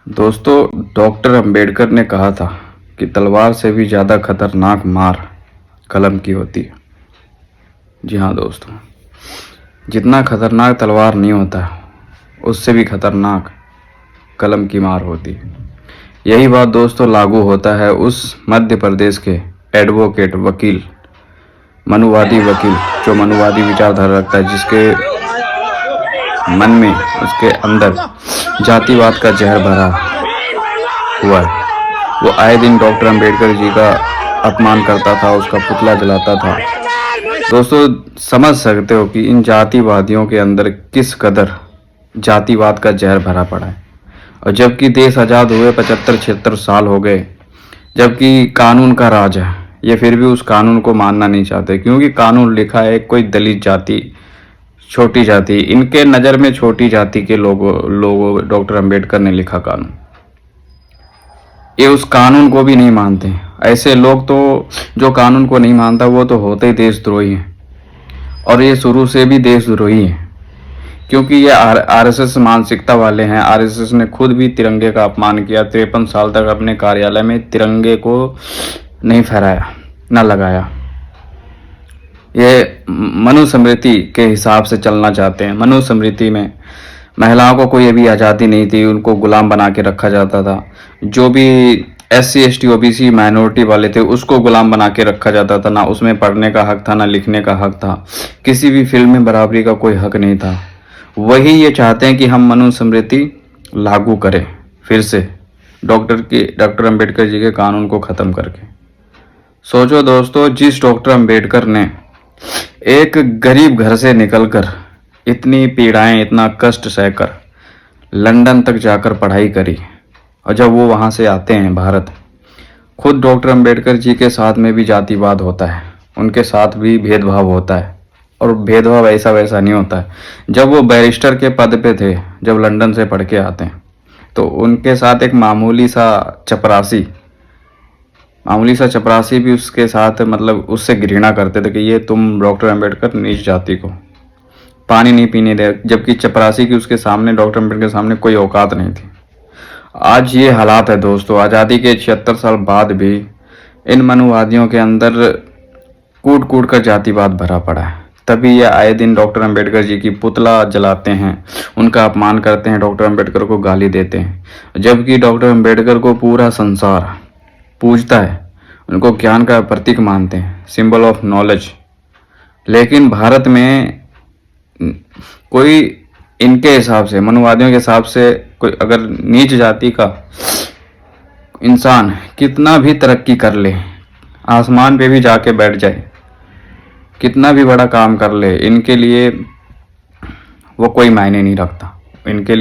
दोस्तों, डॉक्टर अंबेडकर ने कहा था कि तलवार से भी ज़्यादा खतरनाक मार कलम की होती है। जी हाँ दोस्तों, जितना खतरनाक तलवार नहीं होता, उससे भी खतरनाक कलम की मार होती है। यही बात दोस्तों लागू होता है उस मध्य प्रदेश के एडवोकेट वकील, मनुवादी वकील, जो मनुवादी विचारधारा रखता है, जिसके मन में, उसके अंदर जातिवाद का जहर भरा हुआ है। वो आए दिन डॉक्टर अंबेडकर जी का अपमान करता था, उसका पुतला जलाता था। दोस्तों, समझ सकते हो कि इन जातिवादियों के अंदर किस कदर जातिवाद का जहर भरा पड़ा है। और जबकि देश आज़ाद हुए 75-76 साल हो गए, जबकि कानून का राज है, ये फिर भी उस कानून को मानना नहीं चाहते, क्योंकि कानून लिखा है कोई दलित जाति, छोटी जाति, इनके नज़र में छोटी जाति के लोगों डॉक्टर अंबेडकर ने लिखा कानून। ये उस कानून को भी नहीं मानते। ऐसे लोग तो, जो कानून को नहीं मानता, वो तो होते ही देशद्रोही हैं। और ये शुरू से भी देशद्रोही हैं, क्योंकि ये आरएसएस मानसिकता वाले हैं। आरएसएस ने खुद भी तिरंगे का अपमान किया। 53 साल तक अपने कार्यालय में तिरंगे को नहीं फहराया, न लगाया। ये मनुस्मृति के हिसाब से चलना चाहते हैं। मनुस्मृति में महिलाओं को कोई अभी आज़ादी नहीं थी, उनको गुलाम बना के रखा जाता था। जो भी SC ST OBC माइनॉरिटी वाले थे, उसको गुलाम बना के रखा जाता था। ना उसमें पढ़ने का हक था, ना लिखने का हक था, किसी भी फील्ड में बराबरी का कोई हक नहीं था। वही ये चाहते हैं कि हम मनुस्मृति लागू करें फिर से, डॉक्टर अंबेडकर जी के कानून को ख़त्म करके। सोचो दोस्तों, जिस डॉक्टर अंबेडकर ने एक गरीब घर से निकलकर इतनी पीड़ाएं, इतना कष्ट सहकर लंदन तक जाकर पढ़ाई करी, और जब वो वहाँ से आते हैं भारत, खुद डॉक्टर अंबेडकर जी के साथ में भी जातिवाद होता है, उनके साथ भी भेदभाव होता है। और भेदभाव ऐसा वैसा नहीं होता है। जब वो बैरिस्टर के पद पे थे, जब लंदन से पढ़ के आते हैं, तो उनके साथ एक मामूली सा चपरासी भी उसके साथ, मतलब उससे घृणा करते थे कि ये तुम डॉक्टर अंबेडकर नीच जाति को पानी नहीं पीने दे, जबकि चपरासी की उसके सामने, डॉक्टर अंबेडकर के सामने कोई औकात नहीं थी। आज ये हालात है दोस्तों। आज़ादी के 76 साल बाद भी इन मनुवादियों के अंदर कूट कूट कर जातिवाद भरा पड़ा है। तभी ये आए दिन डॉक्टर अंबेडकर जी की पुतला जलाते हैं, उनका अपमान करते हैं, डॉक्टर अंबेडकर को गाली देते हैं। जबकि डॉक्टर अंबेडकर को पूरा संसार पूजता है, उनको ज्ञान का प्रतीक मानते हैं, सिंबल ऑफ नॉलेज। लेकिन भारत में कोई इनके हिसाब से, मनुवादियों के हिसाब से, कोई अगर नीच जाति का इंसान कितना भी तरक्की कर ले, आसमान पे भी जाके बैठ जाए, कितना भी बड़ा काम कर ले, इनके लिए वो कोई मायने नहीं रखता। उनके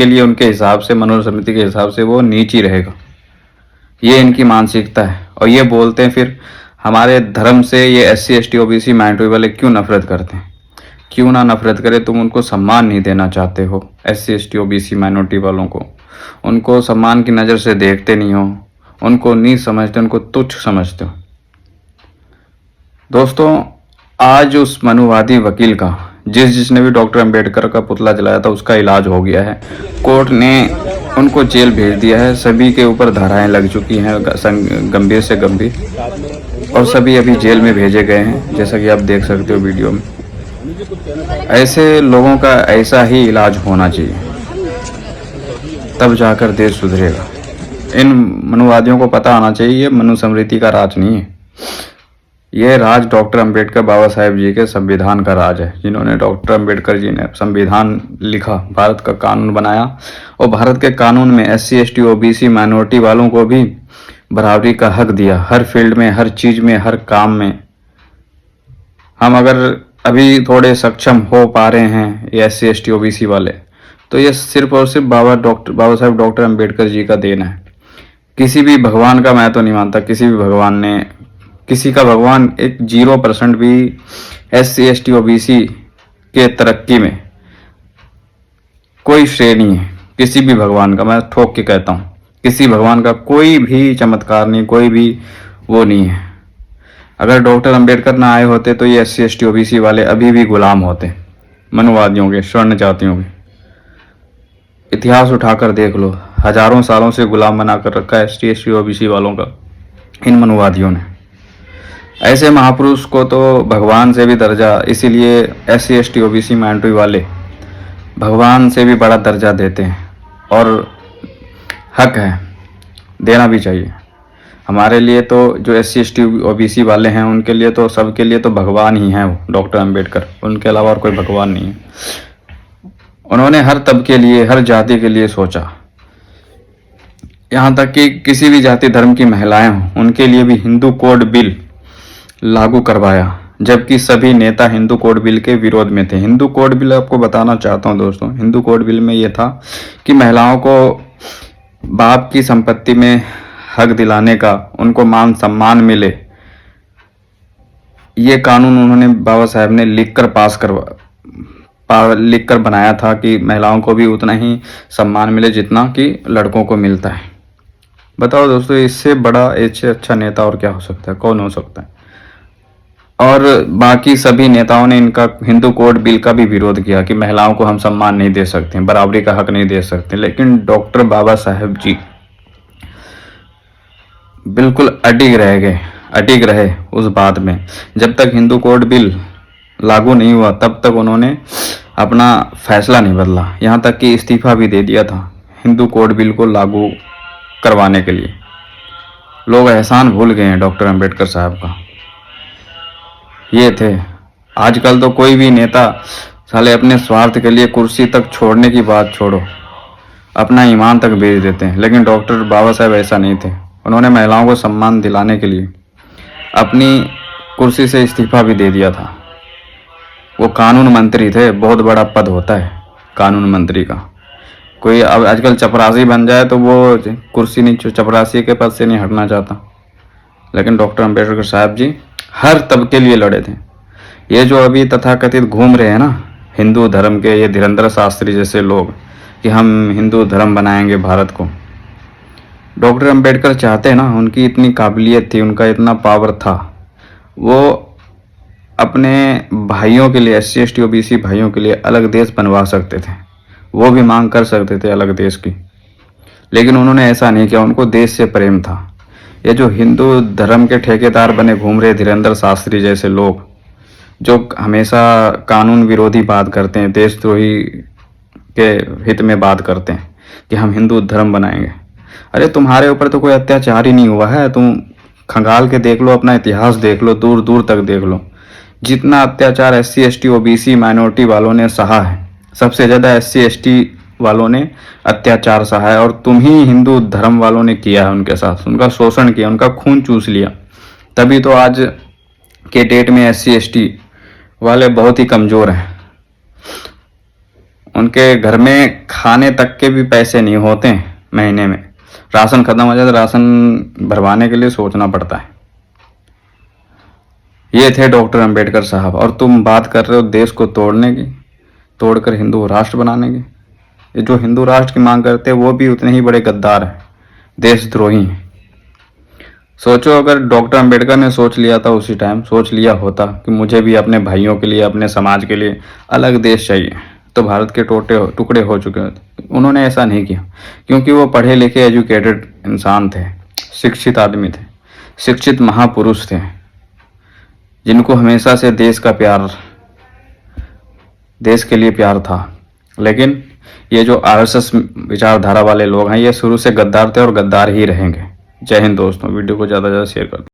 लिए उनके हिसाब से, मनुस्मृति के हिसाब से वो नीच ही रहेगा। ये इनकी मानसिकता है। और ये बोलते हैं फिर हमारे धर्म से ये SC ST OBC माइनॉरिटी वाले क्यों नफरत करते हैं। क्यों ना नफरत करे, तुम उनको सम्मान नहीं देना चाहते हो। SC ST OBC माइनॉरिटी वालों को, उनको सम्मान की नज़र से देखते नहीं हो, उनको नीच समझते, उनको तुच्छ समझते हो। दोस्तों, आज उस मनुवादी वकील का, जिसने भी डॉक्टर अंबेडकर का पुतला जलाया था, उसका इलाज हो गया है। कोर्ट ने उनको जेल भेज दिया है। सभी के ऊपर धाराएं लग चुकी हैं, गंभीर से गंभीर, और सभी अभी जेल में भेजे गए हैं, जैसा कि आप देख सकते हो वीडियो में। ऐसे लोगों का ऐसा ही इलाज होना चाहिए, तब जाकर देश सुधरेगा। इन मनुवादियों को पता आना चाहिए, ये मनुस्मृति का राज नहीं है, यह राज डॉक्टर अंबेडकर बाबा साहेब जी के संविधान का राज है। जिन्होंने, डॉक्टर अंबेडकर जी ने संविधान लिखा, भारत का कानून बनाया, और भारत के कानून में SC ST OBC माइनॉरिटी वालों को भी बराबरी का हक दिया, हर फील्ड में, हर चीज़ में, हर काम में। हम अगर अभी थोड़े सक्षम हो पा रहे हैं, ये SC ST OBC वाले, तो ये सिर्फ और सिर्फ बाबा साहेब डॉक्टर अंबेडकर जी का देन है। किसी भी भगवान का मैं तो नहीं मानता, किसी भी भगवान ने, किसी का भगवान एक 0% भी SC ST OBC के तरक्की में कोई श्रेय नहीं है। किसी भी भगवान का, मैं ठोक के कहता हूँ, किसी भगवान का कोई भी चमत्कार नहीं, कोई भी वो नहीं है। अगर डॉक्टर अंबेडकर ना आए होते तो ये SC ST OBC वाले अभी भी गुलाम होते, मनुवादियों के, स्वर्ण जातियों के। इतिहास उठाकर देख लो, हजारों सालों से गुलाम बना कर रखा है ST SC OBC वालों का इन मनुवादियों ने। ऐसे महापुरुष को तो भगवान से भी दर्जा, इसीलिए SC ST OBC माइनॉरिटी वाले भगवान से भी बड़ा दर्जा देते हैं, और हक है, देना भी चाहिए। हमारे लिए तो जो SC ST OBC वाले हैं उनके लिए तो, सबके लिए तो भगवान ही हैं वो, डॉक्टर अंबेडकर, उनके अलावा और कोई भगवान नहीं है। उन्होंने हर तबके के लिए, हर जाति के लिए सोचा, यहाँ तक कि किसी भी जाति धर्म की महिलाएं हों उनके लिए भी हिंदू कोड बिल लागू करवाया, जबकि सभी नेता हिंदू कोड बिल के विरोध में थे। हिंदू कोड बिल आपको बताना चाहता हूँ दोस्तों, हिंदू कोड बिल में ये था कि महिलाओं को बाप की संपत्ति में हक दिलाने का, उनको मान सम्मान मिले, ये कानून उन्होंने, बाबा साहेब ने लिख कर बनाया था कि महिलाओं को भी उतना ही सम्मान मिले जितना कि लड़कों को मिलता है। बताओ दोस्तों, इससे बड़ा, इससे अच्छा नेता और क्या हो सकता है, कौन हो सकता है। और बाकी सभी नेताओं ने इनका, हिंदू कोड बिल का भी विरोध किया कि महिलाओं को हम सम्मान नहीं दे सकते, बराबरी का हक नहीं दे सकते। लेकिन डॉक्टर बाबा साहेब जी बिल्कुल अडिग रहे उस बात में। जब तक हिंदू कोड बिल लागू नहीं हुआ तब तक उन्होंने अपना फैसला नहीं बदला, यहाँ तक कि इस्तीफा भी दे दिया था हिंदू कोड बिल को लागू करवाने के लिए। लोग एहसान भूल गए हैं डॉक्टर अंबेडकर साहब का। ये थे। आजकल तो कोई भी नेता साले अपने स्वार्थ के लिए कुर्सी तक छोड़ने की बात छोड़ो, अपना ईमान तक बेच देते हैं। लेकिन डॉक्टर बाबा साहेब ऐसा नहीं थे। उन्होंने महिलाओं को सम्मान दिलाने के लिए अपनी कुर्सी से इस्तीफा भी दे दिया था। वो कानून मंत्री थे, बहुत बड़ा पद होता है कानून मंत्री का। कोई अब आजकल चपरासी बन जाए तो वो कुर्सी नहीं, चपरासी के पद से नहीं हटना चाहता। लेकिन डॉक्टर अंबेडकर साहब जी हर तबके लिए लड़े थे। ये जो अभी तथाकथित घूम रहे हैं ना हिंदू धर्म के, ये धीरेन्द्र शास्त्री जैसे लोग कि हम हिंदू धर्म बनाएंगे भारत को, डॉक्टर अंबेडकर चाहते ना, उनकी इतनी काबिलियत थी, उनका इतना पावर था, वो अपने भाइयों के लिए, SC ST OBC भाइयों के लिए अलग देश बनवा सकते थे, वो भी मांग कर सकते थे अलग देश की। लेकिन उन्होंने ऐसा नहीं किया, उनको देश से प्रेम था। ये जो हिंदू धर्म के ठेकेदार बने घूम रहे धीरेन्द्र शास्त्री जैसे लोग, जो हमेशा कानून विरोधी बात करते हैं, देशद्रोही के हित में बात करते हैं कि हम हिंदू धर्म बनाएंगे। अरे तुम्हारे ऊपर तो कोई अत्याचार ही नहीं हुआ है, तुम खंगाल के देख लो, अपना इतिहास देख लो, दूर दूर तक देख लो। जितना अत्याचार SC ST OBC माइनॉरिटी वालों ने सहा है, सबसे ज़्यादा SC ST वालों ने अत्याचार सहा है, और तुम ही हिंदू धर्म वालों ने किया है उनके साथ, उनका शोषण किया, उनका खून चूस लिया। तभी तो आज के डेट में SC ST वाले बहुत ही कमज़ोर हैं। उनके घर में खाने तक के भी पैसे नहीं होते हैं, महीने में राशन खत्म हो जाए तो राशन भरवाने के लिए सोचना पड़ता है। ये थे डॉक्टर अंबेडकर साहब, और तुम बात कर रहे हो देश को तोड़ने की, तोड़कर हिंदू राष्ट्र बनाने की। ये जो हिंदू राष्ट्र की मांग करते हैं वो भी उतने ही बड़े गद्दार हैं, देशद्रोही हैं। सोचो अगर डॉक्टर अंबेडकर ने सोच लिया था, उसी टाइम सोच लिया होता कि मुझे भी अपने भाइयों के लिए, अपने समाज के लिए अलग देश चाहिए, तो भारत के टुकड़े हो चुके होते। उन्होंने ऐसा नहीं किया क्योंकि वो पढ़े लिखे एजुकेटेड इंसान थे, शिक्षित आदमी थे, शिक्षित महापुरुष थे, जिनको हमेशा से देश का प्यार, देश के लिए प्यार था। लेकिन ये जो RSS विचारधारा वाले लोग हैं, ये शुरू से गद्दार थे और गद्दार ही रहेंगे। जय हिंद दोस्तों, वीडियो को ज़्यादा से ज़्यादा शेयर कर दो।